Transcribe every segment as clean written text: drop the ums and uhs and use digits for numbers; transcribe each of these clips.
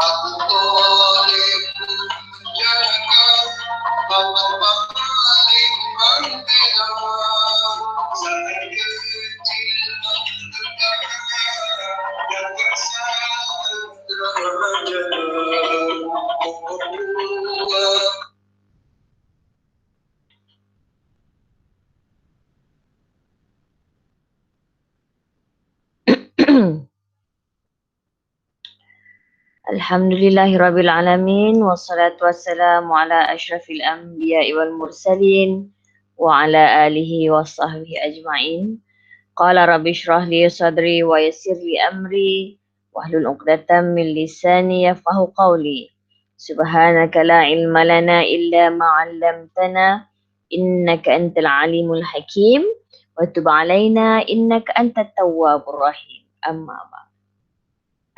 Aku boleh menjaga Alhamdulillahirabbil alamin wassalatu wassalamu ala asyrafil anbiya'i wal mursalin wa ala alihi washabbihi ajmain. Qala rabbi shrah li sadri wa yassir li amri wahlul 'uqdatam min lisani yafqahu qawli. Subhanaka la ilma lana illa ma 'allamtana innaka antal alimul hakim wa tub 'alaina innaka antat tawwabur rahim. Amma ba'd.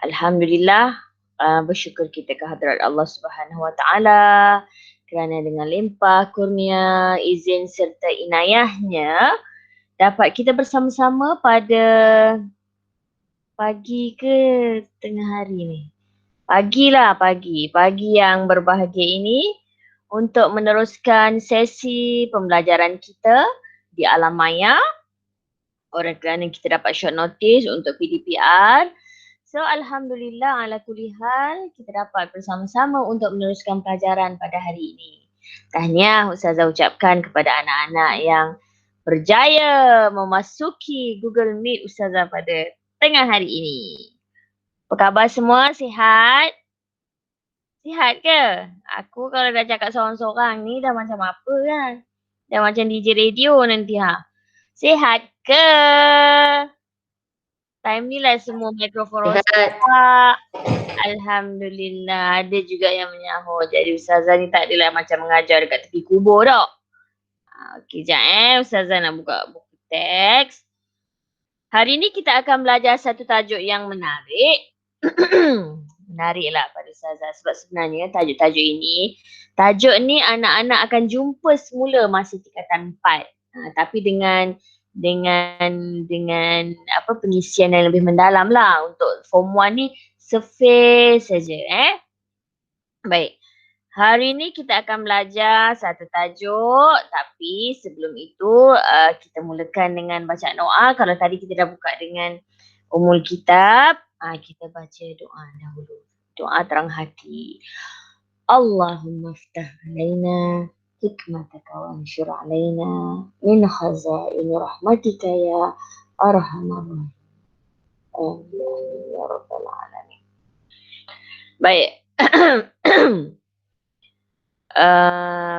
Alhamdulillah, bersyukur kita kehadrat Allah Subhanahu Wa Taala kerana dengan limpah kurnia, izin serta inayahnya dapat kita bersama-sama pada pagi ke tengah hari ni. Pagi yang berbahagia ini untuk meneruskan sesi pembelajaran kita di alam maya. Oleh kerana kita dapat short notice untuk PDPR. So Alhamdulillah ala kulli hal kita dapat bersama-sama untuk meneruskan pelajaran pada hari ini. Tahniah Ustazah ucapkan kepada anak-anak yang berjaya memasuki Google Meet Ustazah pada tengah hari ini. Apa khabar semua? Sihat? Sihat ke? Aku kalau dah cakap seorang-seorang ni dah macam apa kan? Dah macam DJ radio nanti ha. Sihat ke? Time ni lah semua mikrofon rosak. Alhamdulillah. Ada juga yang menyahut. Jadi Ustazah ni tak adalah macam mengajar dekat tepi kubur tau. Okey, sekejap Ustazah nak buka buku teks. Hari ni kita akan belajar satu tajuk yang menarik. Menariklah pada Ustazah. Sebab sebenarnya tajuk-tajuk ni anak-anak akan jumpa semula masa tingkatan 4. Tapi dengan apa pengisian yang lebih mendalam lah. Untuk form 1 ni surface saja Baik. Hari ni kita akan belajar satu tajuk, tapi sebelum itu kita mulakan dengan bacaan doa. Kalau tadi kita dah buka dengan Ummul Kitab, kita baca doa dahulu. Doa terang hati. Allahumma ftah alaina hikmataka wa anshur alaina min khazaini rahmatika ya arhamar rahimin. Amin ya rabbal alamin. Baik.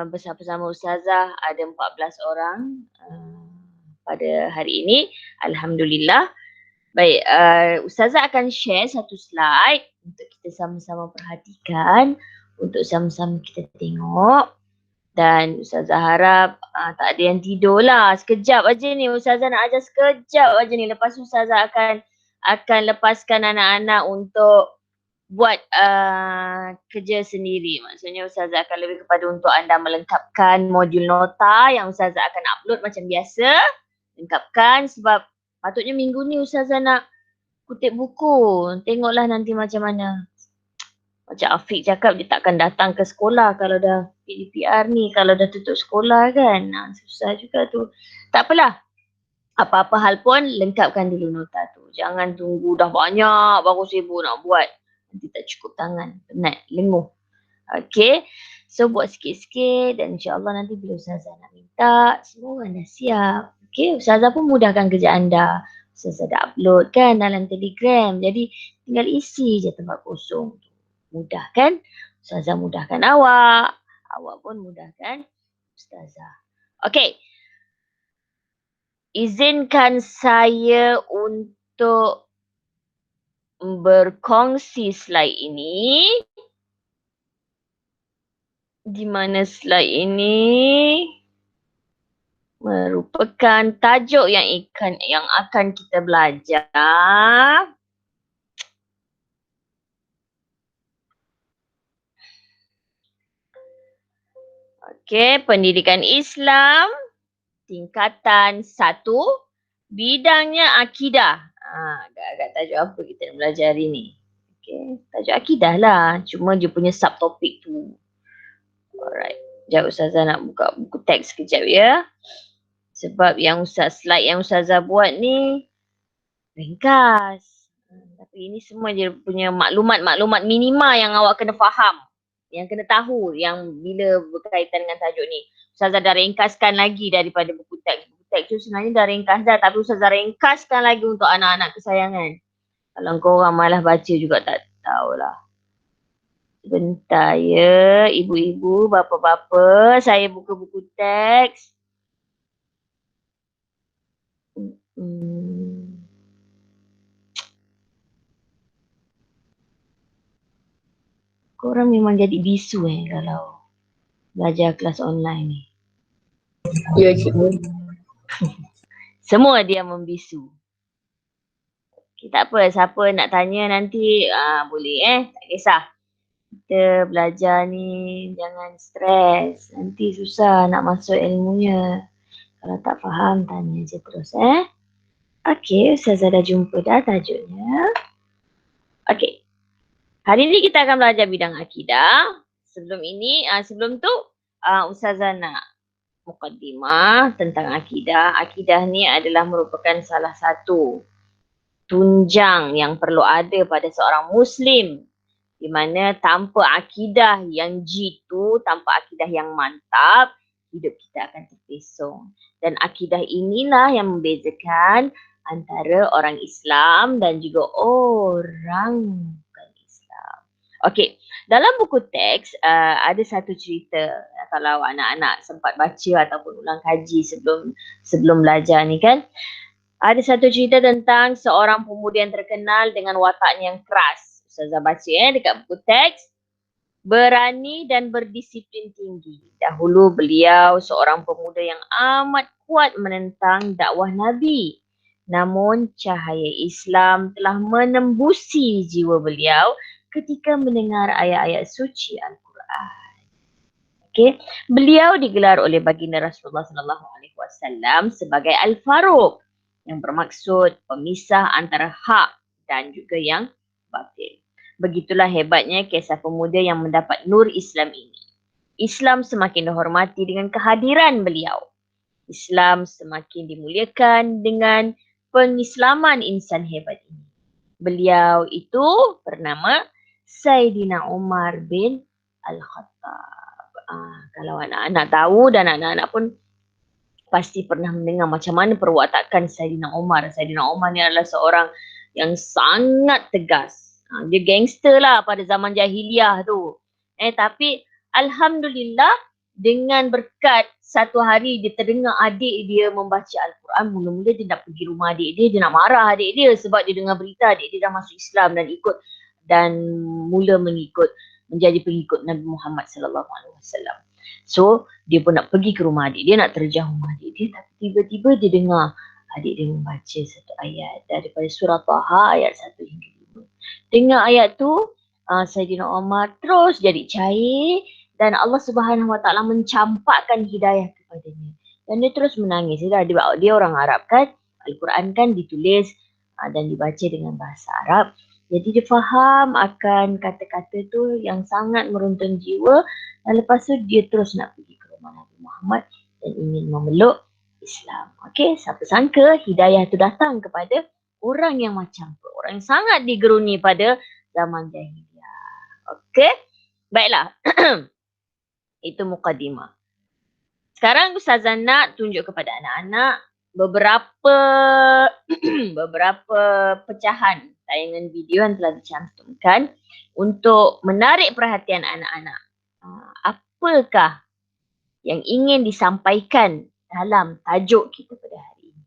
Bersama-sama Ustazah ada 14 orang pada hari ini. Alhamdulillah. Baik, Ustazah akan share satu slide untuk kita sama-sama perhatikan, untuk sama-sama kita tengok. Dan Ustazah harap tak ada yang tidur lah. Sekejap aja ni Ustazah nak ajar sekejap aja ni. Lepas tu Ustazah akan lepaskan anak-anak untuk buat kerja sendiri. Maksudnya Ustazah akan lebih kepada untuk anda melengkapkan modul nota yang Ustazah akan upload macam biasa. Lengkapkan sebab patutnya minggu ni Ustazah nak kutip buku. Tengoklah nanti macam mana. Macam Afiq cakap dia takkan datang ke sekolah kalau dah PDPR ni, kalau dah tutup sekolah kan. Susah juga tu. Tak apalah. Apa-apa hal pun lengkapkan dulu nota tu. Jangan tunggu dah banyak baru sibuk nak buat. Nanti tak cukup tangan. Penat, lenguh. Okay. So buat sikit-sikit dan insyaAllah nanti bila Ustazah nak minta, semua orang dah siap. Okay. Ustazah pun mudahkan kerja anda. Ustazah dah upload kan dalam Telegram. Jadi tinggal isi je tempat kosong tu. Mudah kan? Ustazah mudahkan awak. Awak pun mudahkan Ustazah. Okay. Izinkan saya untuk berkongsi slide ini. Di mana slide ini merupakan tajuk yang akan kita belajar. Okey, pendidikan Islam tingkatan 1, bidangnya akidah. Agak-agak tajuk apa kita nak belajar hari ni? Okey, tajuk akidah lah. Cuma dia punya subtopik tu. Alright. Sekejap Ustazah nak buka buku teks sekejap ya. Sebab slide yang Ustazah buat ni ringkas. Tapi ini semua dia punya maklumat-maklumat minima yang awak kena faham. Yang kena tahu yang bila berkaitan dengan tajuk ni. Ustazah dah ringkaskan lagi daripada buku teks. Buku teks tu sebenarnya dah ringkas dah, tapi Ustazah ringkaskan lagi untuk anak-anak kesayangan. Kalau korang malas baca juga tak tahulah. Sebentar ya, ibu-ibu, bapa-bapa, saya buka buku teks. Hmm. Korang memang jadi bisu kalau belajar kelas online ni. Ya, cikgu. Semua dia membisu. Okay, tak apa, siapa nak tanya nanti boleh tak kisah. Kita belajar ni jangan stres. Nanti susah nak masuk ilmunya. Kalau tak faham tanya je terus Okey, Ustazah dah jumpa dah tajuknya. Okey. Hari ni kita akan belajar bidang akidah. Sebelum tu Ustazah nak mukaddimah tentang akidah. Akidah ni adalah merupakan salah satu tunjang yang perlu ada pada seorang Muslim, di mana tanpa akidah yang jitu, tanpa akidah yang mantap, hidup kita akan terpesong. Dan akidah inilah yang membezakan antara orang Islam dan juga orang bukan Islam. Okey, dalam buku teks ada satu cerita, kalau anak-anak sempat baca ataupun ulang kaji sebelum belajar ni kan. Ada satu cerita tentang seorang pemuda yang terkenal dengan wataknya yang keras. Ustazah baca dekat buku teks. Berani dan berdisiplin tinggi. Dahulu beliau seorang pemuda yang amat kuat menentang dakwah Nabi. Namun cahaya Islam telah menembusi jiwa beliau ketika mendengar ayat-ayat suci Al-Quran. Okay. Beliau digelar oleh baginda Rasulullah SAW sebagai Al-Faruq, yang bermaksud pemisah antara hak dan juga yang batil. Begitulah hebatnya kisah pemuda yang mendapat nur Islam ini. Islam semakin dihormati dengan kehadiran beliau. Islam semakin dimuliakan dengan pengislaman insan hebat ini. Beliau itu bernama Sayyidina Umar bin Al-Khattab. Kalau anak-anak tahu dan anak-anak pun pasti pernah mendengar macam mana perwatakan Saidina Umar. Saidina Umar ni adalah seorang yang sangat tegas. Dia gangster lah pada zaman jahiliah tu. Tapi Alhamdulillah dengan berkat satu hari dia terdengar adik dia membaca Al-Quran, mula-mula dia nak pergi rumah adik dia nak marah adik dia sebab dia dengar berita adik dia dah masuk Islam dan ikut dan mula mengikut menjadi pengikut Nabi Muhammad sallallahu alaihi wasallam. So, dia pun nak pergi ke rumah adik dia, nak terjah rumah adik dia, tapi tiba-tiba dia dengar adik dia membaca satu ayat daripada surah Taha ayat 1 hingga 5. Dengar ayat tu, Sayyidina Umar terus jadi cair dan Allah Subhanahu Wa Taala mencampakkan hidayah kepadanya. Dan dia terus menangis. Dia orang Arab kan, Al-Quran kan ditulis dan dibaca dengan bahasa Arab. Jadi dia faham akan kata-kata tu yang sangat meruntun jiwa. Dan lepas tu dia terus nak pergi ke rumah Nabi Muhammad dan ingin memeluk Islam. Okey, siapa sangka hidayah tu datang kepada orang yang macam tu. Orang yang sangat digeruni pada zaman jahiliah. Okey, baiklah. Itu mukadimah. Sekarang Ustazah nak tunjuk kepada anak-anak beberapa pecahan tayangan video yang telah dicantumkan untuk menarik perhatian anak-anak. Apakah yang ingin disampaikan dalam tajuk kita pada hari ini?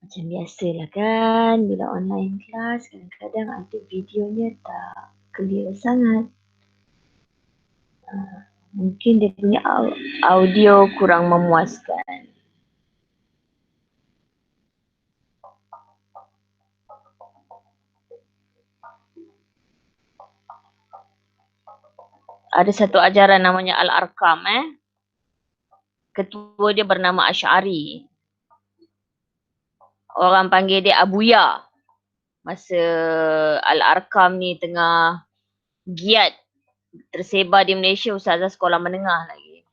Macam biasalah kan, bila online kelas kadang-kadang ada videonya tak clear sangat. Mungkin dia punya audio kurang memuaskan. Ada satu ajaran namanya Al-Arkam. Ketua dia bernama Asy'ari. Orang panggil dia Abuya. Masa Al-Arkam ni tengah giat tersebar di Malaysia, ustazah sekolah menengah lagi.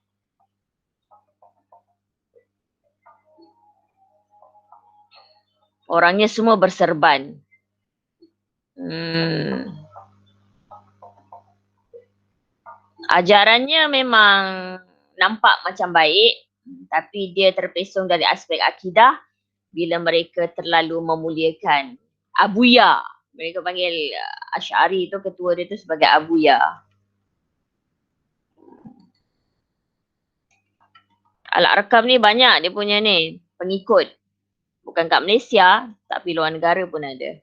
Orangnya semua berserban. Ajarannya memang nampak macam baik, tapi dia terpesong dari aspek akidah bila mereka terlalu memuliakan Abuya. Mereka panggil Asy'ari tu, ketua dia tu sebagai Abuya. Al-Arkam ni banyak dia punya ni pengikut. Bukan kat Malaysia, tapi luar negara pun ada.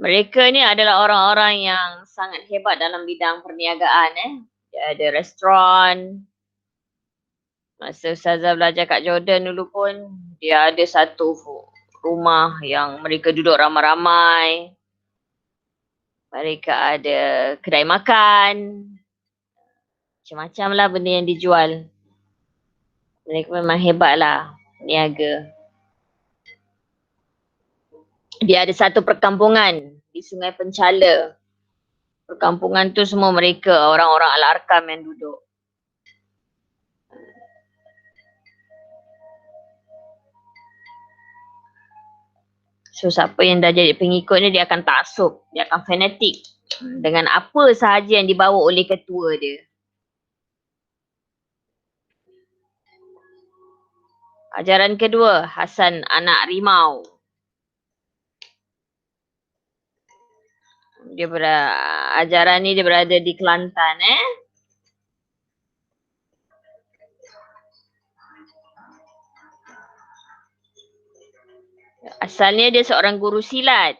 Mereka ni adalah orang-orang yang sangat hebat dalam bidang perniagaan. Dia ada restoran. Masa Ustazah belajar kat Jordan dulu pun, dia ada satu rumah yang mereka duduk ramai-ramai. Mereka ada kedai makan. Macam-macam lah benda yang dijual. Mereka memang hebat lah niaga. Dia ada satu perkampungan di Sungai Penchala. Perkampungan tu semua mereka, orang-orang Al-Arkam yang duduk. So siapa yang dah jadi pengikut ni, dia akan taksub, dia akan fanatik dengan apa sahaja yang dibawa oleh ketua dia. Ajaran kedua, Hasan anak Rimau. Ajaran ni dia berada di Kelantan. Asalnya dia seorang guru silat.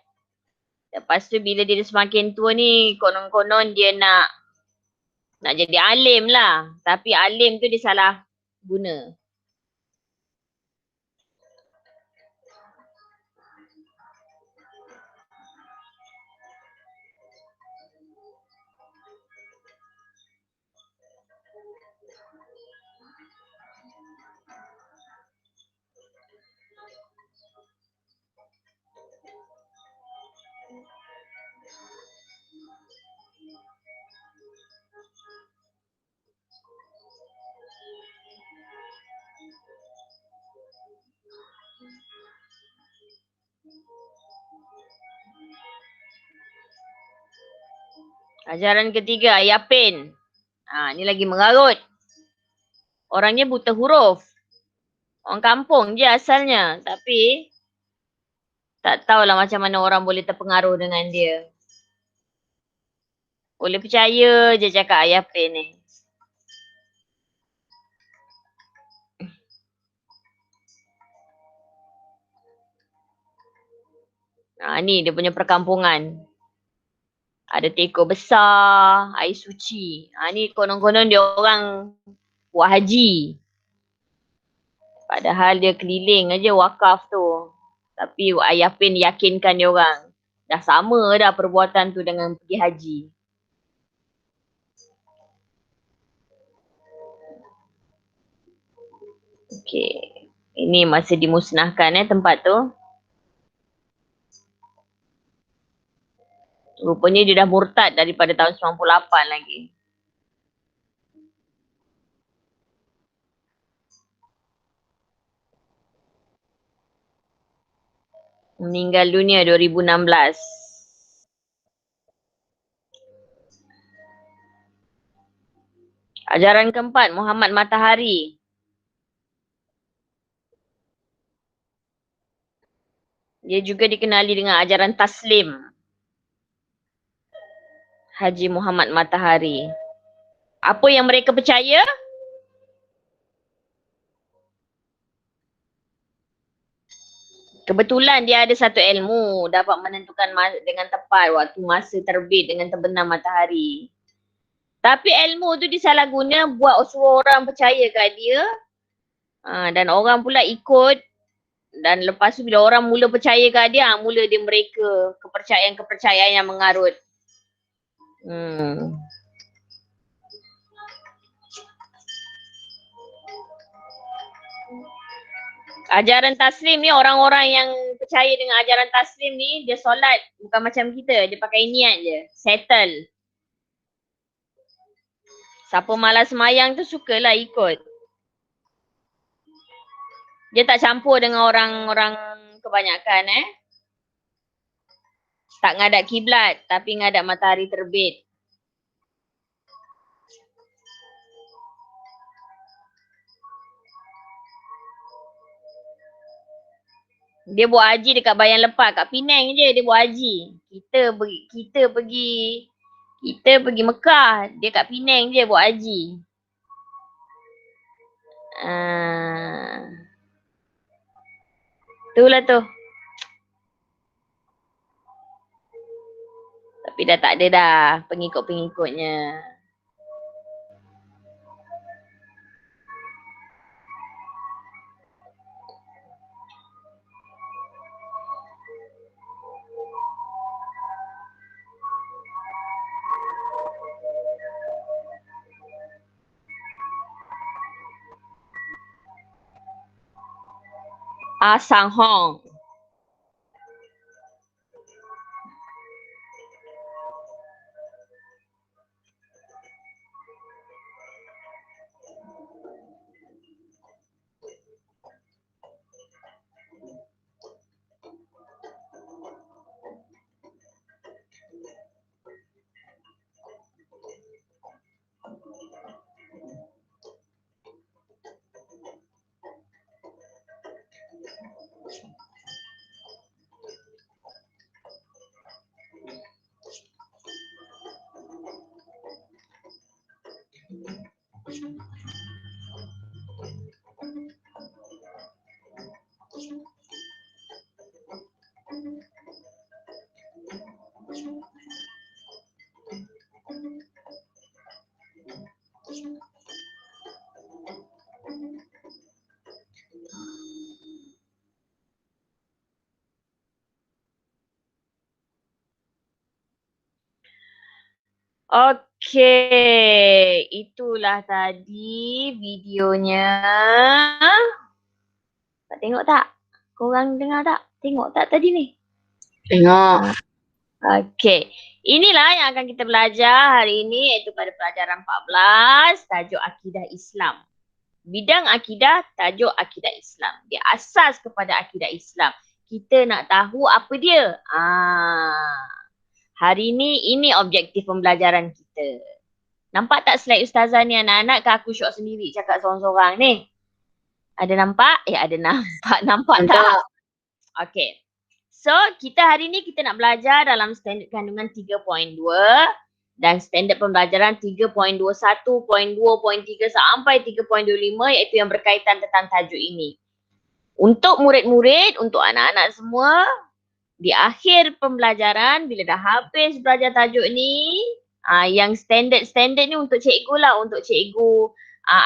Lepas tu bila dia semakin tua ni, konon-konon dia nak jadi alim lah. Tapi alim tu dia salah guna. Ajaran ketiga, Yapin. Ni lagi mengarut. Orangnya buta huruf. Orang kampung je asalnya. Tapi tak tahulah macam mana orang boleh terpengaruh dengan dia. Boleh percaya je cakap Yapin ni. Ni dia punya perkampungan. Ada teko besar, air suci. Ni konon-konon dia orang buat haji. Padahal dia keliling aja wakaf tu. Tapi Yapin yakinkan dia orang. Dah sama dah perbuatan tu dengan pergi haji. Okay. Ini masih dimusnahkan tempat tu. Rupanya dia dah murtad daripada tahun 98 lagi. Meninggal dunia 2016. Ajaran keempat, Muhammad Matahari. Dia juga dikenali dengan ajaran Taslim. Haji Muhammad Matahari. Apa yang mereka percaya? Kebetulan dia ada satu ilmu dapat menentukan dengan tepat waktu masa terbit dengan terbenam matahari. Tapi ilmu tu disalahguna buat semua orang percaya kat dia. Dan orang pula ikut Dan lepas tu bila orang mula percaya kat dia, mula dia mereka kepercayaan-kepercayaan yang mengarut. Ajaran taslim ni, orang-orang yang percaya dengan ajaran taslim ni, dia solat bukan macam kita, dia pakai niat je, settle. Siapa malas semayang tu sukalah ikut. Dia tak campur dengan orang-orang kebanyakan Tak ngadap kiblat tapi ngadap matahari terbit. Dia buat haji dekat Bayan Lepas, kat Penang je dia buat haji. Kita pergi Mekah, dia kat Penang je buat haji. Itulah tu. Tapi dah tak ada dah pengikut-pengikutnya. Sang Hong. Okey, itulah tadi videonya. Tak tengok tak? Korang dengar tak? Tengok tak tadi ni? Tengok. Okey, inilah yang akan kita belajar hari ini, iaitu pada pelajaran 14, tajuk akidah Islam. Bidang akidah, tajuk akidah Islam. Dia asas kepada akidah Islam. Kita nak tahu apa dia. Hari ini objektif pembelajaran kita. Nampak tak slide ustazah ni anak-anak, ke aku syok sendiri cakap seorang-seorang ni? Ada nampak? Ada nampak. Nampak tak? Okey. So, kita hari ni kita nak belajar dalam standard kandungan 3.2 dan standard pembelajaran 3.21, 2.3 sampai 3.25 iaitu yang berkaitan tentang tajuk ini. Untuk murid-murid, untuk anak-anak semua, di akhir pembelajaran bila dah habis belajar tajuk ni, yang standard ni untuk cikgu lah, untuk cikgu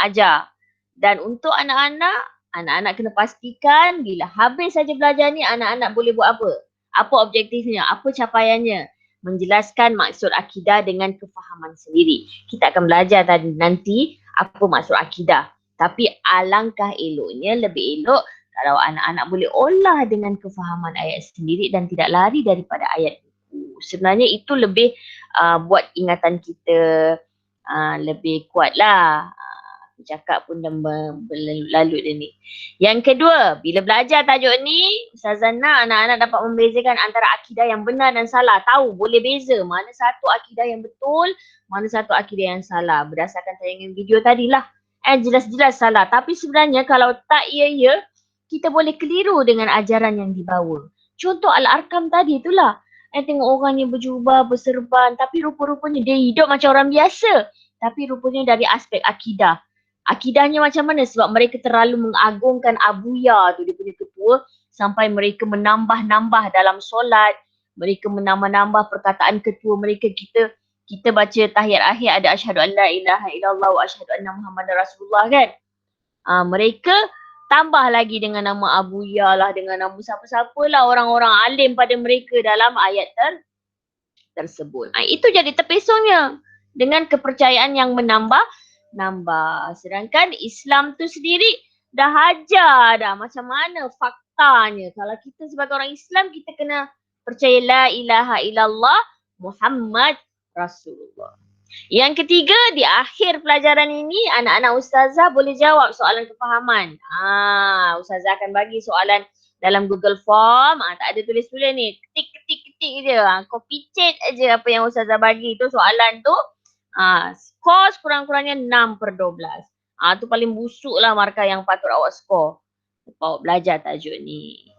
ajar. Dan untuk anak-anak kena pastikan bila habis saja belajar ni, anak-anak boleh buat apa? Apa objektifnya? Apa capaiannya? Menjelaskan maksud akidah dengan kefahaman sendiri. Kita akan belajar nanti apa maksud akidah. Tapi alangkah eloknya, lebih elok kalau anak-anak boleh olah dengan kefahaman ayat sendiri dan tidak lari daripada ayat buku. Sebenarnya itu lebih buat ingatan kita lebih kuat lah. Aku cakap pun dah berlalu dah ni. Yang kedua, bila belajar tajuk ni, Ustazah nak anak-anak dapat membezakan antara akidah yang benar dan salah. Tahu, boleh beza mana satu akidah yang betul, mana satu akidah yang salah. Berdasarkan tayangan video tadilah. Jelas-jelas salah. Tapi sebenarnya kalau tak ya, kita boleh keliru dengan ajaran yang dibawa. Contoh Al-Arkam tadi itulah. Tengok orang yang berjubah, berserban tapi rupa-rupanya dia hidup macam orang biasa. Tapi rupanya dari aspek akidah. Akidahnya macam mana? Sebab mereka terlalu mengagungkan Abuya tu, dia punya ketua, sampai mereka menambah-nambah dalam solat. Mereka menambah-nambah perkataan ketua mereka. Kita baca tahiyat akhir ada asyhadu an la ilaha illallah wa asyhadu anna Muhammadar Rasulullah kan. Mereka Tambah lagi dengan nama Abuya lah, dengan nama siapa-siapalah orang-orang alim pada mereka dalam ayat tersebut. Itu jadi terpesongnya dengan kepercayaan yang menambah. Sedangkan Islam tu sendiri dah ajar dah macam mana faktanya. Kalau kita sebagai orang Islam, kita kena percaya la ilaha illallah Muhammad Rasulullah. Yang ketiga, di akhir pelajaran ini, anak-anak ustazah boleh jawab soalan kefahaman. Ustazah akan bagi soalan dalam Google Form. Tak ada tulis-tulis ni. Ketik je. Kau picit aja apa yang ustazah bagi tu soalan tu. Skor kurang-kurangnya 6/12. Tu paling busuk lah markah yang patut awak skor. Awak belajar tajuk ni.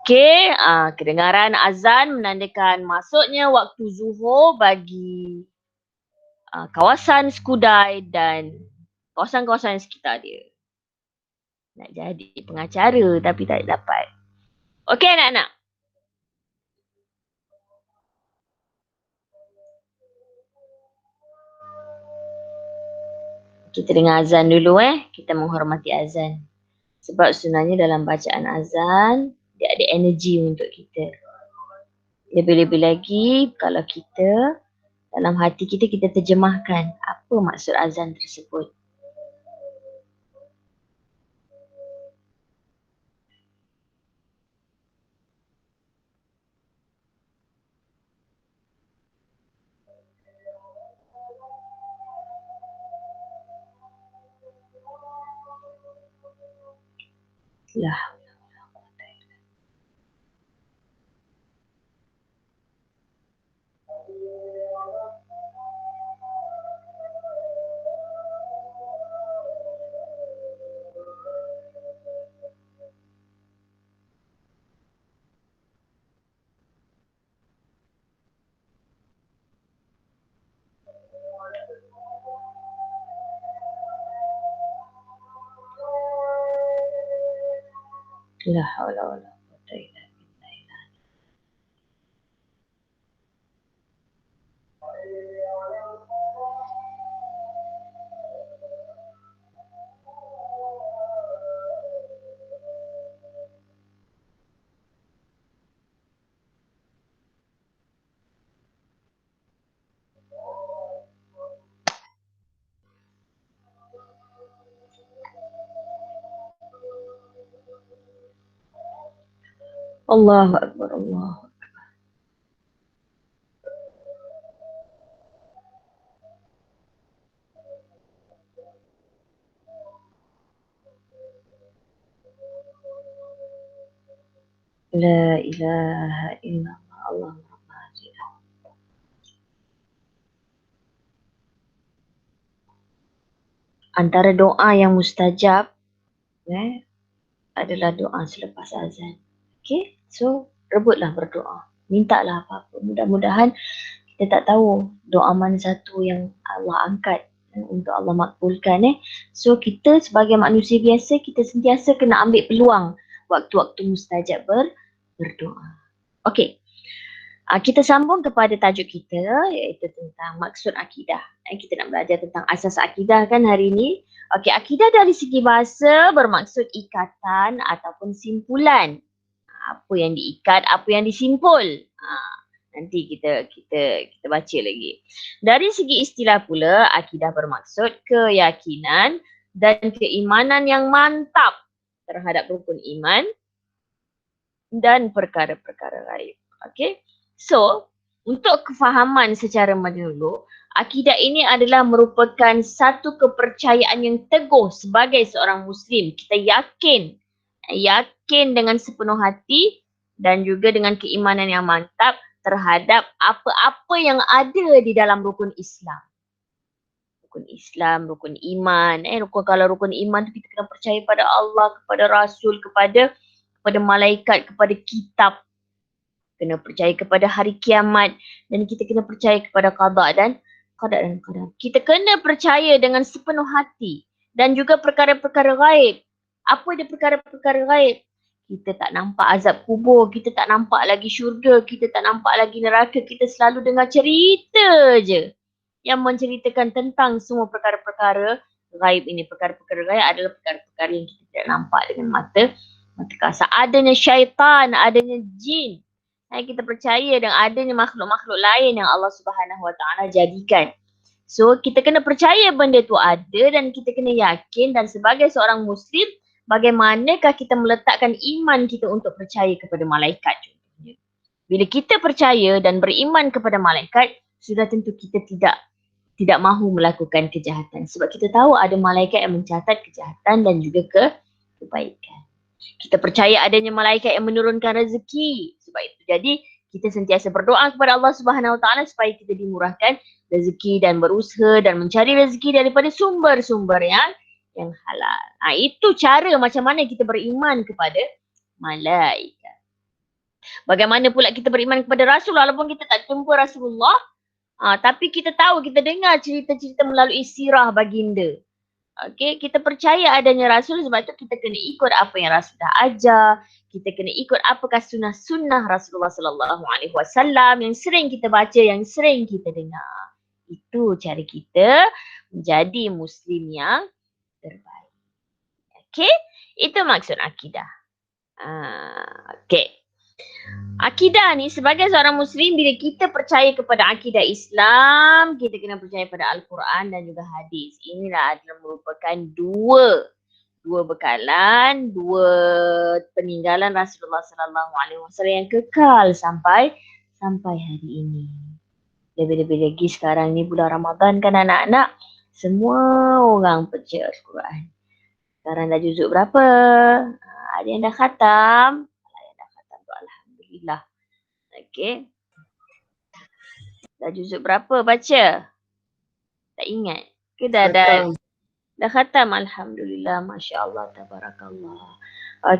Okey, kedengaran azan menandakan masuknya waktu zuhur bagi kawasan Skudai dan kawasan-kawasan sekitar dia. Nak jadi pengacara tapi tak dapat. Okey anak-anak. Kita dengar azan dulu Kita menghormati azan. Sebab sebenarnya dalam bacaan azan, dia ada energi untuk kita. Lebih-lebih lagi kalau kita dalam hati kita terjemahkan apa maksud azan tersebut. Lah. La haula wala quwwata illa billah. Allahu Akbar, Allahu Akbar. La ilaha illallah, Allahumma hadilah. Antara doa yang mustajab adalah doa selepas azan. Okay, so rebutlah berdoa. Mintalah apa-apa. Mudah-mudahan kita tak tahu doa mana satu yang Allah angkat untuk Allah makbulkan. So kita sebagai manusia biasa, kita sentiasa kena ambil peluang waktu-waktu mustajab berdoa. Okay. Kita sambung kepada tajuk kita iaitu tentang maksud akidah. Kita nak belajar tentang asas akidah kan hari ini. Okey, akidah dari segi bahasa bermaksud ikatan ataupun simpulan. Apa yang diikat, apa yang disimpul. Nanti kita baca lagi. Dari segi istilah pula, akidah bermaksud keyakinan dan keimanan yang mantap terhadap rukun iman dan perkara-perkara gaib. Okey. So, untuk kefahaman secara menyeluruh, akidah ini adalah merupakan satu kepercayaan yang teguh sebagai seorang Muslim. Kita yakin dengan sepenuh hati dan juga dengan keimanan yang mantap terhadap apa-apa yang ada di dalam rukun Islam. Rukun Islam, rukun iman. Kalau rukun iman tu kita kena percaya pada Allah, kepada Rasul, kepada malaikat, kepada kitab. Kena percaya kepada hari kiamat dan kita kena percaya kepada qada dan qadar. Kita kena percaya dengan sepenuh hati dan juga perkara-perkara gaib. Apa dia perkara-perkara gaib? Kita tak nampak azab kubur, kita tak nampak lagi syurga, kita tak nampak lagi neraka, kita selalu dengar cerita je yang menceritakan tentang semua perkara-perkara ghaib ini. Perkara-perkara ghaib adalah perkara-perkara yang kita tidak nampak dengan mata kasar. Adanya syaitan, adanya jin. Kita percaya dengan adanya makhluk-makhluk lain yang Allah Subhanahu Wa Taala jadikan. So kita kena percaya benda tu ada dan kita kena yakin, dan sebagai seorang Muslim, bagaimanakah kita meletakkan iman kita untuk percaya kepada malaikat contohnya. Bila kita percaya dan beriman kepada malaikat, sudah tentu kita tidak mahu melakukan kejahatan. Sebab kita tahu ada malaikat yang mencatat kejahatan dan juga kebaikan. Kita percaya adanya malaikat yang menurunkan rezeki. Sebab itu jadi kita sentiasa berdoa kepada Allah Subhanahu Wa Taala supaya kita dimurahkan rezeki dan berusaha dan mencari rezeki daripada sumber-sumber yang halal. Itu cara macam mana kita beriman kepada malaikat. Bagaimana pula kita beriman kepada Rasul walaupun kita tak jumpa Rasulullah, tapi kita tahu, kita dengar cerita-cerita melalui sirah baginda. Okay, kita percaya adanya Rasul, sebab tu kita kena ikut apa yang Rasul dah ajar. Kita kena ikut apakah sunnah-sunnah Rasulullah Sallallahu Alaihi Wasallam yang sering kita baca, yang sering kita dengar. Itu cara kita menjadi Muslim yang terbaik. Okay, itu maksud akidah. Okay. Akidah ni sebagai seorang Muslim, bila kita percaya kepada akidah Islam, kita kena percaya pada Al-Quran dan juga hadis. Inilah adalah merupakan dua bekalan, dua peninggalan Rasulullah Sallallahu Alaihi Wasallam yang kekal sampai hari ini. Lebih-lebih lagi sekarang ni bulan Ramadan kan anak-anak, semua orang baca Al-Quran. Sekarang dah juzuk berapa? Ada yang dah khatam. Alhamdulillah. Okay. Dah juzuk berapa baca? Tak ingat. Ke dah khatam? Alhamdulillah. Masya Allah. Tabarakallah.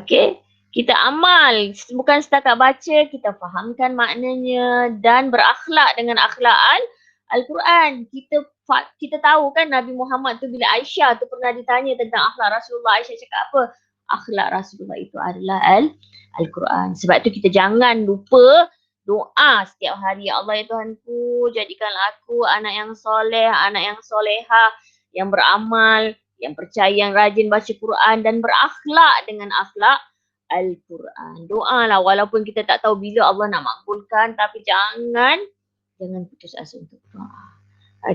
Okay. Kita amal. Bukan setakat baca. Kita fahamkan maknanya. Dan berakhlak dengan akhlak Al-Quran. Kita tahu kan Nabi Muhammad tu bila Aisyah tu pernah ditanya tentang akhlak Rasulullah. Aisyah cakap apa? Akhlak Rasulullah itu adalah Al-Quran. Sebab tu kita jangan lupa doa setiap hari. Ya Allah ya Tuhanku, jadikanlah aku anak yang soleh, anak yang soleha, yang beramal, yang percaya, yang rajin baca Quran dan berakhlak dengan akhlak Al-Quran. Doalah walaupun kita tak tahu bila Allah nak makbulkan, tapi jangan putus asa untuk doa.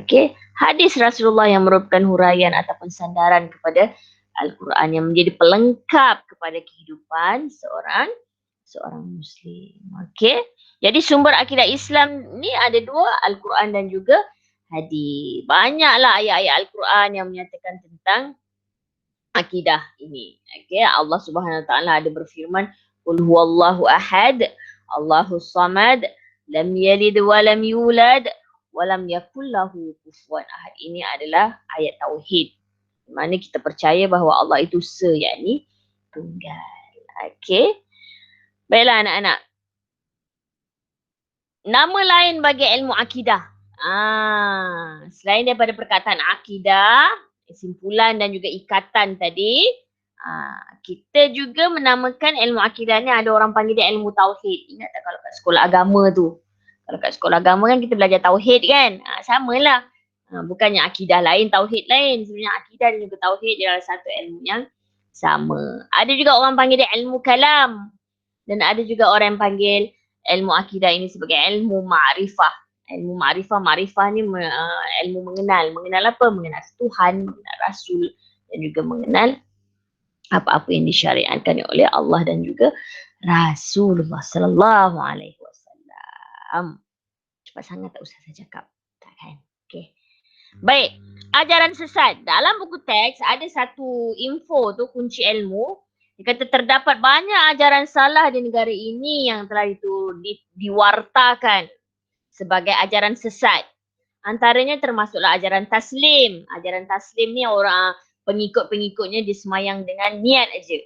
Okay. Hadis Rasulullah yang merupakan huraian ataupun sandaran kepada Al-Quran yang menjadi pelengkap kepada kehidupan seorang Muslim. Okay. Jadi sumber akidah Islam ni ada dua, Al-Quran dan juga hadis. Banyaklah ayat-ayat Al-Quran yang menyatakan tentang akidah ini. Okay. Allah Subhanahu Wa Taala ada berfirman, Qul huwallahu ahad, Allahus samad, lam yalid wa lam yulad, wa lam yakul lahu kufuwan ahad. Ini adalah ayat tauhid. Di mana kita percaya bahawa Allah itu yakni tunggal. Okay. Baiklah anak-anak. Nama lain bagi ilmu akidah. Selain daripada perkataan akidah, simpulan dan juga ikatan tadi, kita juga menamakan ilmu akidah ni, ada orang panggil dia ilmu tauhid. Ingat tak kalau kat sekolah agama tu? Kalau kat sekolah agama kan kita belajar tauhid kan? Samalah. Bukannya akidah lain, tauhid lain. Sebenarnya akidah dan juga tauhid adalah satu ilmu yang sama. Ada juga orang panggil dia ilmu kalam. Dan ada juga orang yang panggil ilmu akidah ini sebagai ilmu ma'rifah. Ilmu ma'rifah ni ilmu mengenal. Mengenal apa? Mengenal Tuhan, mengenal Rasul dan juga mengenal apa-apa yang disyariatkan oleh Allah dan juga Rasulullah Sallallahu Alaihi Wasallam. Cepat sangat tak usah saya cakap. Takkan? Okay. Baik, ajaran sesat. Dalam buku teks ada satu info tu, kunci ilmu. Dia kata terdapat banyak ajaran salah di negara ini yang telah diwartakan sebagai ajaran sesat. Antaranya termasuklah ajaran taslim. Ajaran taslim ni orang pengikut-pengikutnya dia semayang dengan niat aja.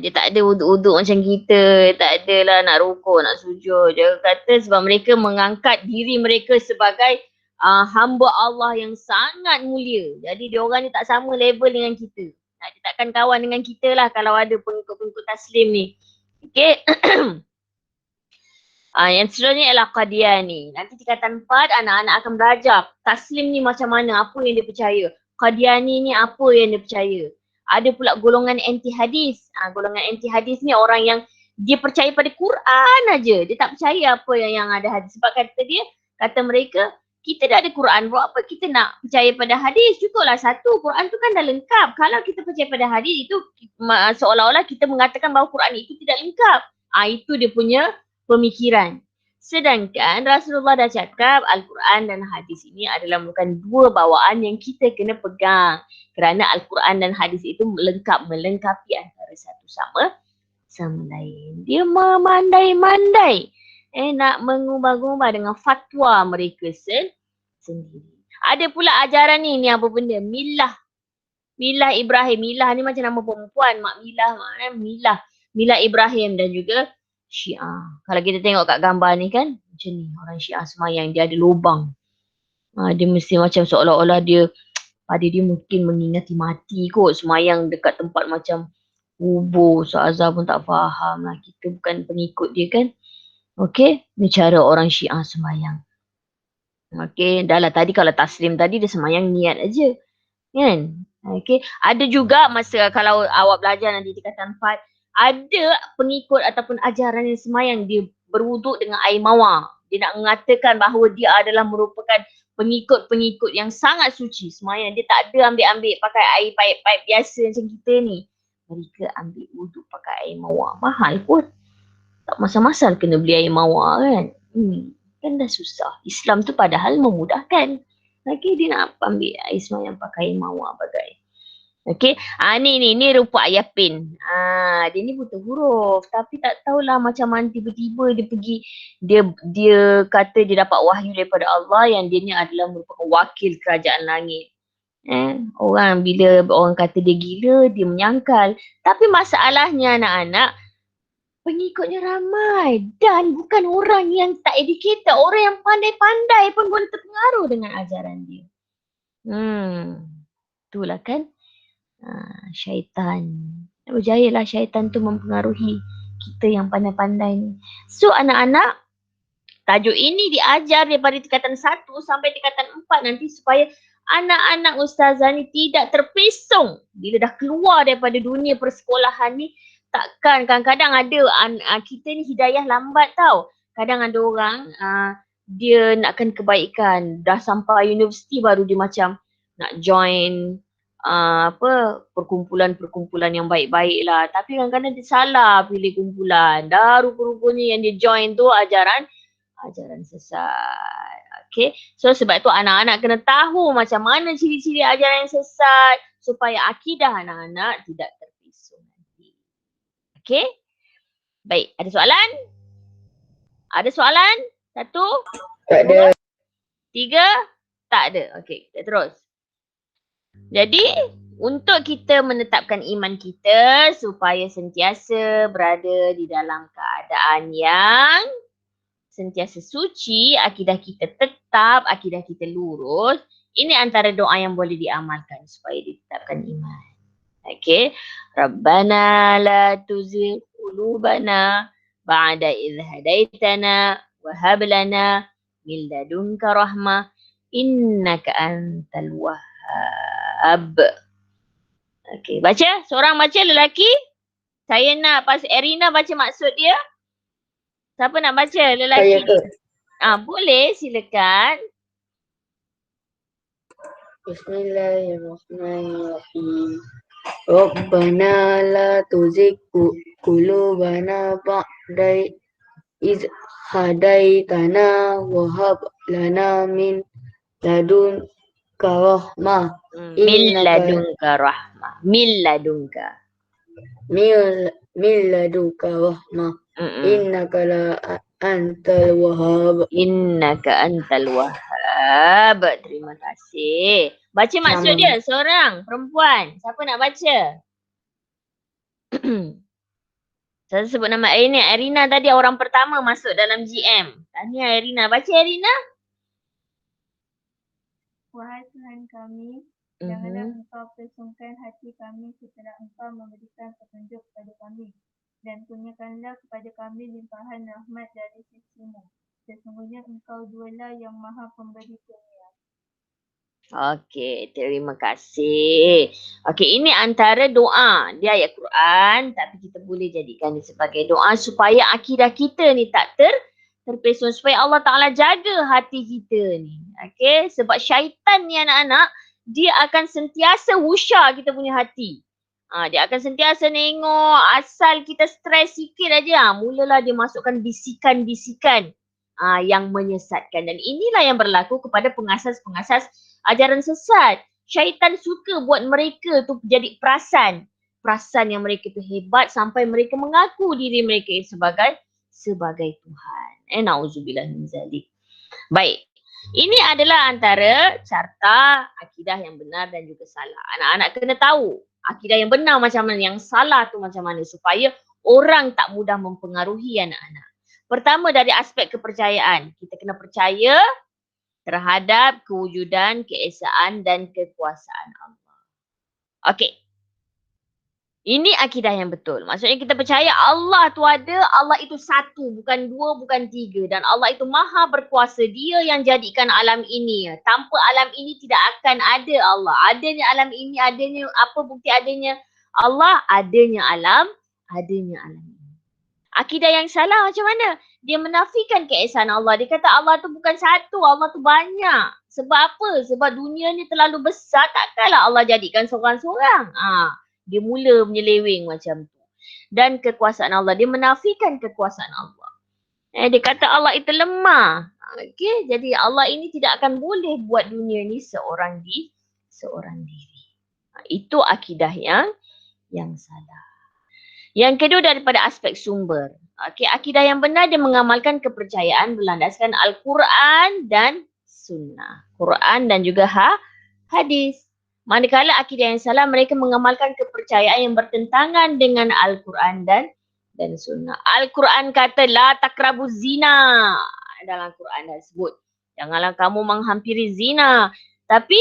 Dia tak ada uduk-uduk macam kita. Tak adalah nak rukuk, nak sujud. Dia kata sebab mereka mengangkat diri mereka sebagai hamba Allah yang sangat mulia. Jadi diorang ni tak sama level dengan kita. Dia takkan kawan dengan kita lah kalau ada pengikut-pengikut taslim ni. Okay. Yang seterusnya ialah Qadiani. Nanti tingkatan 4 anak-anak akan belajar taslim ni macam mana, apa yang dia percaya. Qadiani ni apa yang dia percaya. Ada pula golongan anti hadis. Golongan anti hadis ni orang yang dia percaya pada Quran aja. Dia tak percaya apa yang ada hadis. Sebab kata mereka, kita dah ada Quran, buat apa kita nak percaya pada hadis? Cukuplah satu, Quran tu kan dah lengkap. Kalau kita percaya pada hadis itu seolah-olah kita mengatakan bahawa Quran itu tidak lengkap. Itu dia punya pemikiran. Sedangkan Rasulullah dah cakap Al-Quran dan hadis ini adalah merupakan dua bawaan yang kita kena pegang. Kerana Al-Quran dan hadis itu melengkapi antara satu sama lain. Dia memandai-mandai nak mengubah-ubah dengan fatwa mereka sendiri. Ada pula ajaran ni apa benda? Milah Ibrahim. Milah ni macam nama perempuan. Mak Milah, Milah. Milah Ibrahim dan juga Syiah. Kalau kita tengok kat gambar ni kan, macam ni orang Syiah semayang, dia ada lubang. Dia mesti macam seolah-olah pada dia mungkin mengingati mati kot, semayang dekat tempat macam kubur. Azhar pun tak faham lah. Kita bukan pengikut dia kan. Okey, ni cara orang Syiah semayang. Okey, dah lah tadi kalau taslim tadi dia semayang niat aja. Kan? Okey, ada juga masa kalau awak belajar nanti tingkatan 4, ada pengikut ataupun ajaran yang semayang dia berwuduk dengan air mawar. Dia nak mengatakan bahawa dia adalah merupakan pengikut-pengikut yang sangat suci semayang. Dia tak ada ambil-ambil pakai air paip-paip biasa macam kita ni. Mereka ambil wuduk pakai air mawar. Mahal pun. Tak masal-masal kena beli air mawar kan. Kan dah susah. Islam tu padahal memudahkan. Okey, dia nak ambil air semayang pakai air mawar bagai. Okey, ni rupa Yapin. Dia ni buta huruf tapi tak tahulah macam mana tiba-tiba dia pergi, dia kata dia dapat wahyu daripada Allah yang dia ni adalah merupakan wakil kerajaan langit. Orang bila orang kata dia gila, dia menyangkal. Tapi masalahnya anak-anak, pengikutnya ramai dan bukan orang yang tak educated, orang yang pandai-pandai pun boleh terpengaruh dengan ajaran dia. Itulah kan. Syaitan. Berjayalah syaitan tu mempengaruhi kita yang pandai-pandai ni. So anak-anak, tajuk ini diajar daripada tingkatan 1 sampai tingkatan 4 nanti supaya anak-anak ustazah ni tidak terpesong bila dah keluar daripada dunia persekolahan ni. Takkan kadang-kadang ada kita ni hidayah lambat tau. Kadang ada orang dia nakkan kebaikan, dah sampai universiti baru dia macam nak join perkumpulan-perkumpulan yang baik-baik lah. Tapi kadang-kadang dia salah pilih kumpulan. Dah rupa-rupanya yang dia join tu ajaran sesat. Okay. So sebab tu anak-anak kena tahu macam mana ciri-ciri ajaran yang sesat supaya akidah anak-anak tidak terpesong nanti. Okay. Baik. Ada soalan? Ada soalan? 1? Tak ada. 3? Tak ada. Okay. Kita terus. Jadi, untuk kita menetapkan iman kita supaya sentiasa berada di dalam keadaan yang sentiasa suci, akidah kita tetap, akidah kita lurus, ini antara doa yang boleh diamalkan supaya ditetapkan iman. Okay. Rabbana la tuzigh qulubana ba'da idh hadaitana wa hab lana min ladunka rahmah innaka antal wahhab. Okay, baca. Seorang baca lelaki. Saya nak pas Erina baca maksud dia. Siapa nak baca lelaki? Saya ke? Boleh, silakan. Bismillahirrahmanirrahim. Rabbana la tuzigh qulubana ba'da idh hadaitana wa hab lana min ladunka rahmah. Min ladunka rahmah. Min ladunka rahmah. Innaka la antal wahhab. Innaka antal wahhab. Terima kasih. Baca maksud dia seorang perempuan. Siapa nak baca? Saya sebut nama Erina. Erina tadi orang pertama masuk dalam GM. Tahniah Erina. Baca Erina. Wahai Tuhan kami, janganlah Engkau pesongkan hati kami setelah Engkau memberikan petunjuk kepada kami. Dan kurniakanlah kepada kami limpahan rahmat dari sisi-Mu. Sesungguhnya Engkau jualah yang maha pemberi kurnia. Okey, terima kasih. Okey, ini antara doa. Dia ayat Quran tapi kita boleh jadikan dia sebagai doa supaya akidah kita ni tak terpesong. Supaya Allah Ta'ala jaga hati kita ni. Okey, sebab syaitan ni anak-anak, dia akan sentiasa wusha kita punya hati. Dia akan sentiasa nengok asal kita stres sikit aja. Mulalah dia masukkan bisikan-bisikan yang menyesatkan. Dan inilah yang berlaku kepada pengasas-pengasas ajaran sesat. Syaitan suka buat mereka tu jadi perasan yang mereka tu hebat sampai mereka mengaku diri mereka sebagai Tuhan. Nauzubillah min zalik. Baik. Ini adalah antara carta akidah yang benar dan juga salah. Anak-anak kena tahu akidah yang benar macam mana, yang salah tu macam mana supaya orang tak mudah mempengaruhi anak-anak. Pertama dari aspek kepercayaan. Kita kena percaya terhadap kewujudan, keesaan dan kekuasaan Allah. Okey. Ini akidah yang betul. Maksudnya kita percaya Allah tu ada, Allah itu satu, bukan dua, bukan tiga. Dan Allah itu maha berkuasa. Dia yang jadikan alam ini. Tanpa alam ini tidak akan ada Allah. Adanya alam ini, adanya apa bukti adanya Allah, adanya alam ini. Akidah yang salah macam mana? Dia menafikan keesaan Allah. Dia kata Allah tu bukan satu, Allah tu banyak. Sebab apa? Sebab dunia ni terlalu besar, takkanlah Allah jadikan seorang-seorang. Dia mula menyeleweng macam tu. Dan kekuasaan Allah, dia menafikan kekuasaan Allah. Dia kata Allah itu lemah. Okey, jadi Allah ini tidak akan boleh buat dunia ni seorang diri. Itu akidah yang salah. Yang kedua daripada aspek sumber. Okey, akidah yang benar dia mengamalkan kepercayaan berlandaskan Al-Quran dan Sunnah. Quran dan juga hadis. Manakala akidah yang salah mereka mengamalkan kepercayaan yang bertentangan dengan Al-Quran dan Sunnah. Al-Quran kata la takrabuz zina. Dalam Quran dah sebut. Janganlah kamu menghampiri zina. Tapi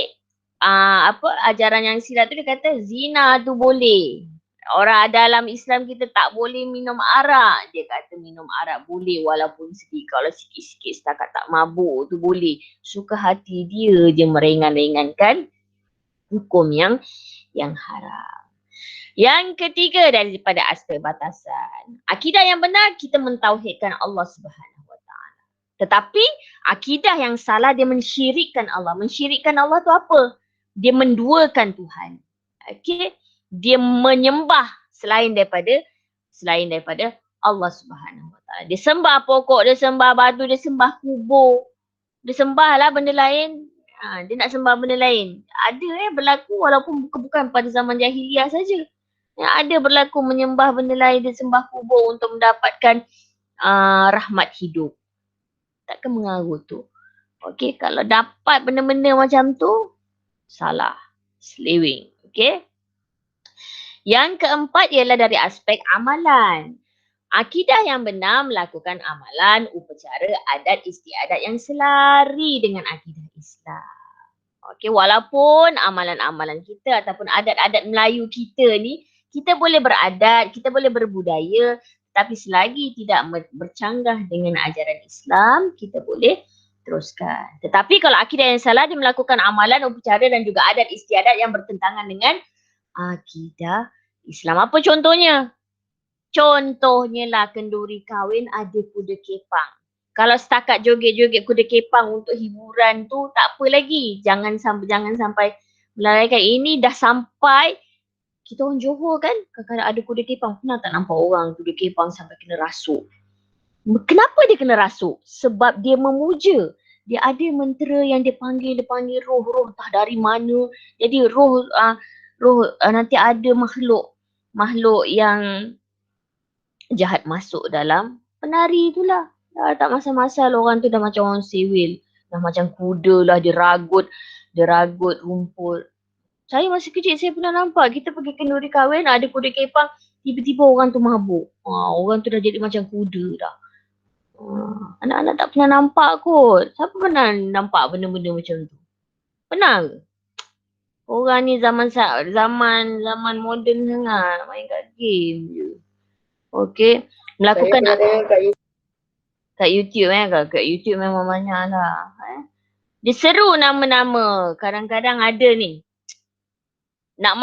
ajaran yang silap tu dia kata zina tu boleh. Orang dalam Islam kita tak boleh minum arak. Dia kata minum arak boleh walaupun sedikit. Kalau sikit-sikit setakat tak mabuk tu boleh. Suka hati dia je meringan-ringankan hukum yang haram. Yang ketiga daripada aspek batasan. Akidah yang benar kita mentauhidkan Allah Subhanahu Wa Taala. Tetapi akidah yang salah dia mensyirikkan Allah. Mensyirikkan Allah tu apa? Dia menduakan Tuhan. Okey? Dia menyembah selain daripada Allah Subhanahu Wa Taala. Dia sembah pokok, dia sembah batu, dia sembah kubur. Dia sembahlah benda lain. Dia nak sembah benda lain. Ada berlaku walaupun bukan pada zaman jahiliah saja. Ada berlaku menyembah benda lain, dia sembah kubur untuk mendapatkan rahmat hidup. Takkan mengaruh tu. Okey, kalau dapat benda-benda macam tu, salah. Seleweng. Okey. Yang keempat ialah dari aspek amalan. Akidah yang benar melakukan amalan, upacara, adat, istiadat yang selari dengan akidah Islam. Okey, walaupun amalan-amalan kita ataupun adat-adat Melayu kita ni, kita boleh beradat, kita boleh berbudaya, tapi selagi tidak bercanggah dengan ajaran Islam, kita boleh teruskan. Tetapi kalau akidah yang salah, dia melakukan amalan, upacara dan juga adat istiadat yang bertentangan dengan akidah Islam. Apa contohnya? Contohnya lah kenduri kahwin ada kuda kepang. Kalau setakat joget-joget kuda kepang untuk hiburan tu tak apa lagi. Jangan sampai melalaikan. Ini dah sampai kita orang Johor kan, kadang-kadang ada kuda kepang. Pernah tak nampak orang kuda kepang sampai kena rasuk? Kenapa dia kena rasuk? Sebab dia memuja. Dia ada mentera yang dia panggil roh-roh entah dari mana. Jadi roh nanti ada makhluk yang jahat masuk dalam penari itulah. Tak masa-masa orang tu dah macam orang sewil. Dah macam kuda lah, dia ragut rumput. Saya masih kecil, saya pernah nampak. Kita pergi kenduri kahwin, ada kuda kepang. Tiba-tiba orang tu mabuk. Orang tu dah jadi macam kuda dah. Anak-anak tak pernah nampak kot. Siapa pernah nampak benda-benda macam tu? Pernah ke? Orang ni zaman moden sangat. Main kat game je. Okey. Melakukan kat YouTube kat YouTube memang banyak lah. Dia seru nama-nama. Kadang-kadang ada ni. Nak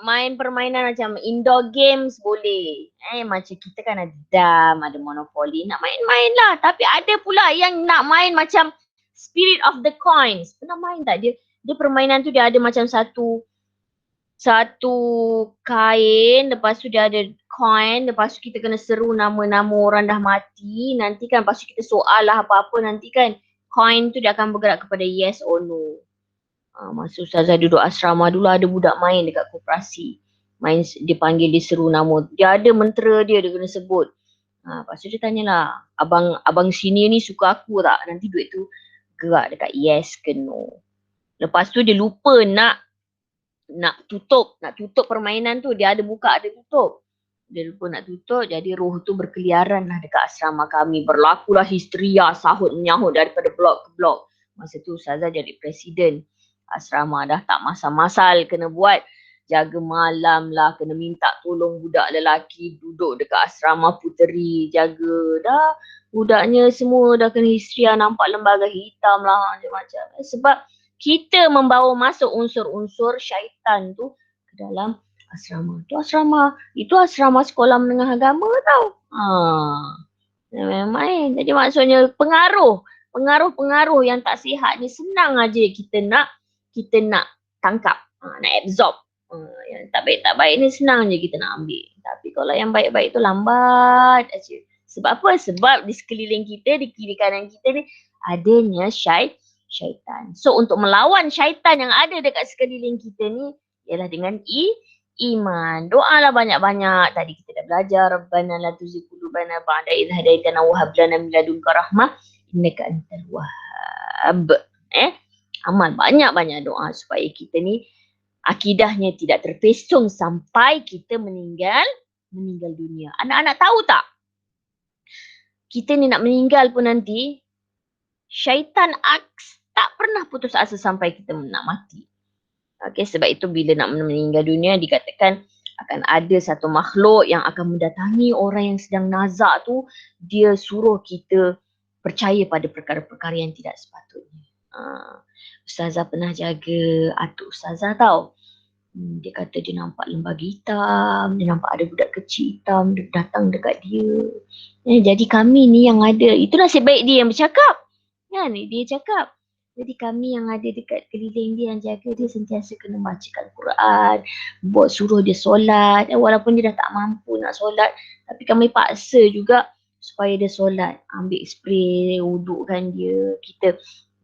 main permainan macam indoor games boleh. Macam kita kan ada dam, ada Monopoly. Nak main-main lah. Tapi ada pula yang nak main macam Spirit of the Coins. Pernah main tak? Dia permainan tu dia ada macam satu kain, lepas tu dia ada coin, lepas tu kita kena seru nama-nama orang dah mati. Nanti kan lepas tu kita soal lah apa-apa, nanti kan coin tu dia akan bergerak kepada yes or no. Masa Ustazah duduk asrama dulu ada budak main dekat koperasi. Main, dia panggil, dia seru nama. Dia ada mentera dia kena sebut. Lepas tu dia tanyalah, abang sini ni suka aku tak? Nanti duit tu gerak dekat yes ke no. Lepas tu dia lupa nak tutup permainan tu. Dia ada buka, ada tutup. Dia lupa nak tutup, jadi roh tu berkeliaran lah dekat asrama kami. Berlakulah histeria, sahut menyahut daripada blok ke blok. Masa tu Ustazah jadi presiden asrama, dah tak masal-masal kena buat. Jaga malam lah, kena minta tolong budak lelaki duduk dekat asrama puteri, jaga. Dah budaknya semua dah kena histeria, nampak lembaga hitam lah macam-macam. Sebab kita membawa masuk unsur-unsur syaitan tu ke dalam asrama. Itu asrama sekolah menengah agama tau. Main-main. Jadi maksudnya pengaruh yang tak sihat ni senang aja kita nak tangkap, nak absorb. Yang tak baik ni senang je kita nak ambil. Tapi kalau yang baik-baik tu lambat aja. Sebab apa? Sebab di sekeliling kita, di kiri kanan kita ni adanya syaitan. So untuk melawan syaitan yang ada dekat sekeliling kita ni ialah dengan iman. Doalah banyak-banyak. Tadi kita dah belajar, Rabbana la tuzigh qulubana ba'da idh hadaitana wa hab lana min ladunka rahmah innaka antal wahhab. Amal banyak-banyak doa supaya kita ni akidahnya tidak terpesong sampai kita meninggal dunia. Anak-anak tahu tak? Kita ni nak meninggal pun nanti, syaitan tak pernah putus asa sampai kita nak mati. Sebab itu bila nak meninggal dunia dikatakan akan ada satu makhluk yang akan mendatangi orang yang sedang nazak tu. Dia suruh kita percaya pada perkara-perkara yang tidak sepatutnya. Ustazah pernah jaga atuk Ustazah tau. Dia kata dia nampak lembaga hitam, dia nampak ada budak kecil hitam datang dekat dia. Jadi kami ni yang ada, itu nasib baik dia yang bercakap. Dia cakap. Jadi kami yang ada dekat keliling dia, yang jaga dia, sentiasa kena bacakan Quran, suruh dia solat. Walaupun dia dah tak mampu nak solat, tapi kami paksa juga supaya dia solat. Ambil spray, wudukkan dia, kita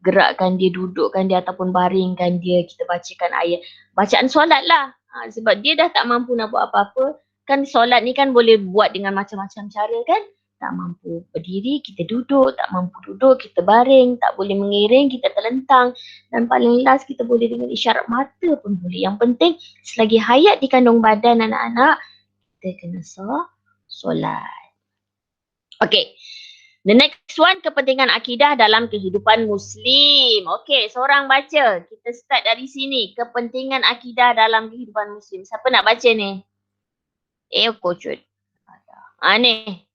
gerakkan dia, dudukkan dia ataupun baringkan dia, kita bacakan ayat, bacaan solat lah. Sebab dia dah tak mampu nak buat apa-apa. Kan solat ni kan boleh buat dengan macam-macam cara kan. Tak mampu berdiri, kita duduk. Tak mampu duduk, kita baring. Tak boleh mengiring, kita terlentang. Dan paling last, kita boleh dengan isyarat mata pun boleh. Yang penting, selagi hayat di kandung badan anak-anak, kita kena solat. Okay. The next one, kepentingan akidah dalam kehidupan Muslim. Okay, seorang baca. Kita start dari sini. Kepentingan akidah dalam kehidupan Muslim. Siapa nak baca ni? Kocut. Ni.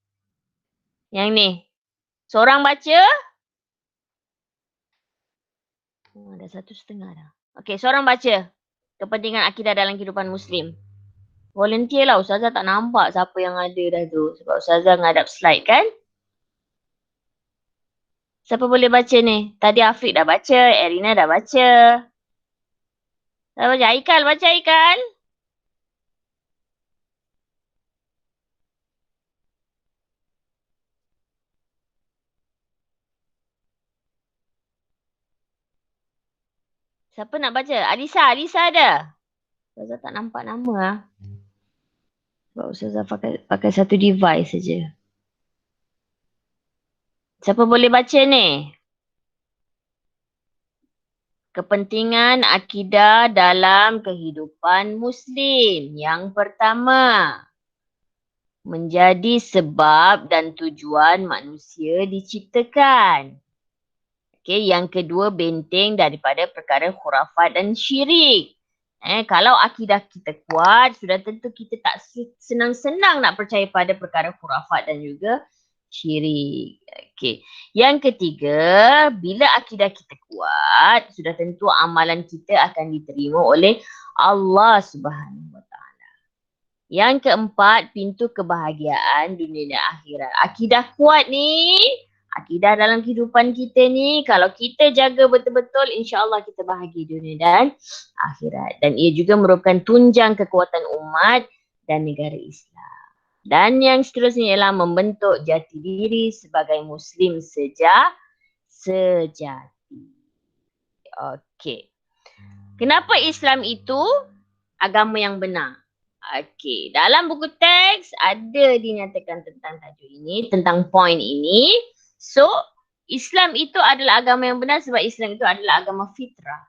Yang ni. Seorang baca. Dah 1.5 dah. Okay, seorang baca. Kepentingan akidah dalam kehidupan Muslim. Volunteer lah. Ustazah tak nampak siapa yang ada dah tu. Sebab Ustazah ngadap slide kan. Siapa boleh baca ni? Tadi Afiq dah baca. Erina dah baca. Dah baca. Aikal baca Aikal. Siapa nak baca? Alisa ada? Ustazah tak nampak nama lah. Sebab Ustazah pakai satu device saja. Siapa boleh baca ni? Kepentingan akidah dalam kehidupan Muslim. Yang pertama, menjadi sebab dan tujuan manusia diciptakan. Okay, yang kedua, benteng daripada perkara khurafat dan syirik. Kalau akidah kita kuat, sudah tentu kita tak senang-senang nak percaya pada perkara khurafat dan juga syirik. Okey. Yang ketiga, bila akidah kita kuat, sudah tentu amalan kita akan diterima oleh Allah Subhanahu Wa Taala. Yang keempat, pintu kebahagiaan dunia dan akhirat. Akidah kuat ni, akidah dalam kehidupan kita ni, kalau kita jaga betul-betul, insya-Allah kita bahagia dunia dan akhirat. Dan ia juga merupakan tunjang kekuatan umat dan negara Islam. Dan yang seterusnya ialah membentuk jati diri sebagai Muslim sejati. Okey. Kenapa Islam itu agama yang benar? Okey. Dalam buku teks ada dinyatakan tentang tajuk ini, tentang poin ini. So, Islam itu adalah agama yang benar sebab Islam itu adalah agama fitrah.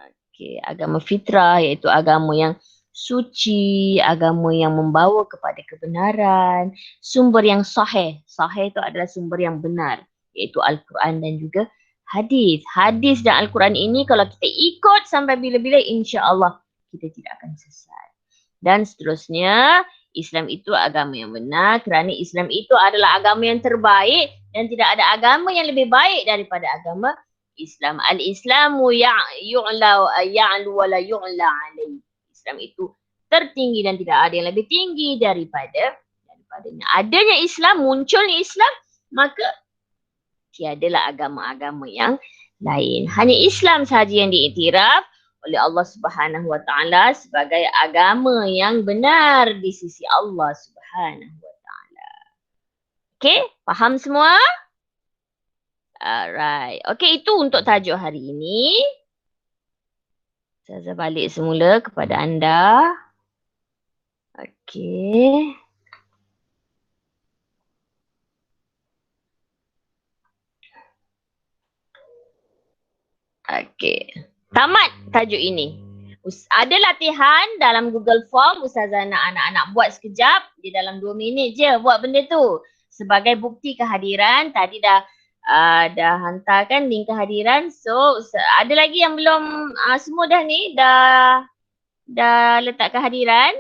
Okey. Agama fitrah iaitu agama yang suci, agama yang membawa kepada kebenaran, sumber yang sahih. Sahih itu adalah sumber yang benar, iaitu Al-Quran dan juga hadis. Hadis dan Al-Quran ini kalau kita ikut sampai bila-bila, insya-Allah kita tidak akan sesat. Dan seterusnya, Islam itu agama yang benar kerana Islam itu adalah agama yang terbaik dan tidak ada agama yang lebih baik daripada agama Islam. Al-Islamu ya'lu wa la yu'la alaihi. Islam itu tertinggi dan tidak ada yang lebih tinggi daripadanya. Adanya Islam, munculnya Islam, maka tiadalah agama-agama yang lain. Hanya Islam sahaja yang diiktiraf oleh Allah Subhanahu Wa Taala sebagai agama yang benar di sisi Allah Subhanahu Wa Taala. Okey, faham semua? Alright. Okey, itu untuk tajuk hari ini. Saya balik semula kepada anda. Okey. Okey. Tamat tajuk ini. Ada latihan dalam Google Form. Ustazah nak anak-anak buat sekejap. Di dalam 2 minit je buat benda tu. Sebagai bukti kehadiran. Tadi dah hantarkan link kehadiran. So ada lagi yang belum semua dah ni dah letak kehadiran.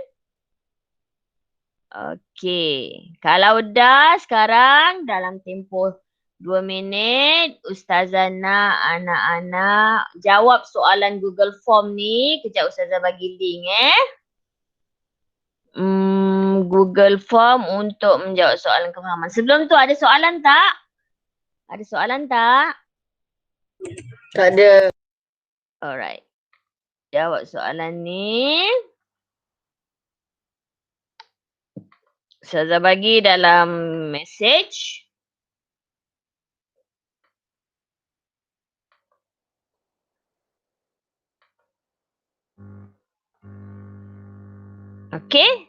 Okey. Kalau dah sekarang dalam tempoh 2 minit, Ustazah nak anak-anak jawab soalan Google Form ni. Kejap Ustazah bagi link Google Form untuk menjawab soalan kefahaman. Sebelum tu ada soalan tak? Ada soalan tak? Tak ada. Alright. Jawab soalan ni. Ustazah bagi dalam message. Okey.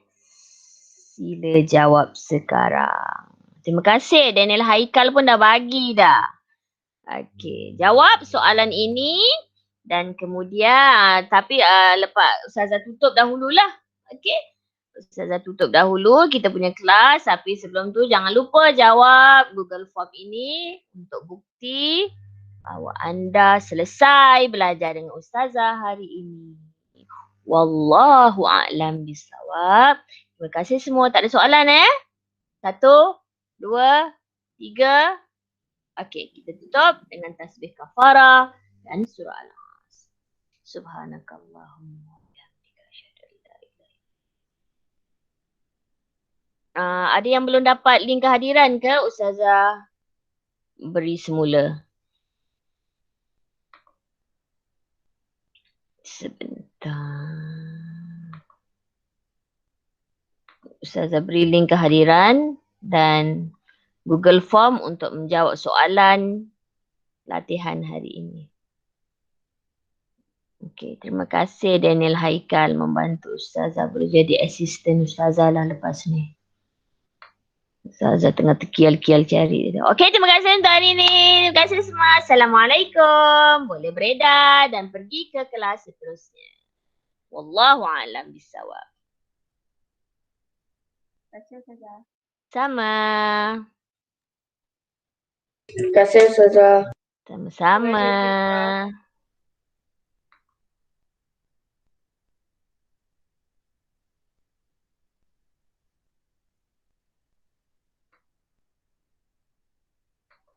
Sila jawab sekarang. Terima kasih. Daniel Haikal pun dah bagi dah. Okey. Jawab soalan ini. Dan kemudian, tapi lepas Ustazah tutup dahululah. Okey. Ustazah tutup dahulu kita punya kelas. Tapi sebelum tu jangan lupa jawab Google Form ini. Untuk bukti bahawa anda selesai belajar dengan Ustazah hari ini. Wallahu a'lam bissawab. Terima kasih semua. Tak ada soalan 1, 2, 3. Okey, kita tutup dengan tasbih kafarah dan surah Al-As. Subhanakallahumma wa bihamdika asyhadu an la ilaha illa anta. Ada yang belum dapat link kehadiran ke? Ustazah beri semula. Sebentar. Ustazah beri link kehadiran dan Google Form untuk menjawab soalan latihan hari ini. Okey, terima kasih Daniel Haikal membantu Ustazah boleh jadi asisten Ustazah lah lepas ni. Ustazah tengah terkial-kial cari. Okey, terima kasih untuk hari ini. Terima kasih semua. Assalamualaikum. Boleh beredar dan pergi ke kelas seterusnya. Wallahu a'lam bissawab. Terima kasih Ustazah. Sama. Terima kasih Ustazah. Sama-sama.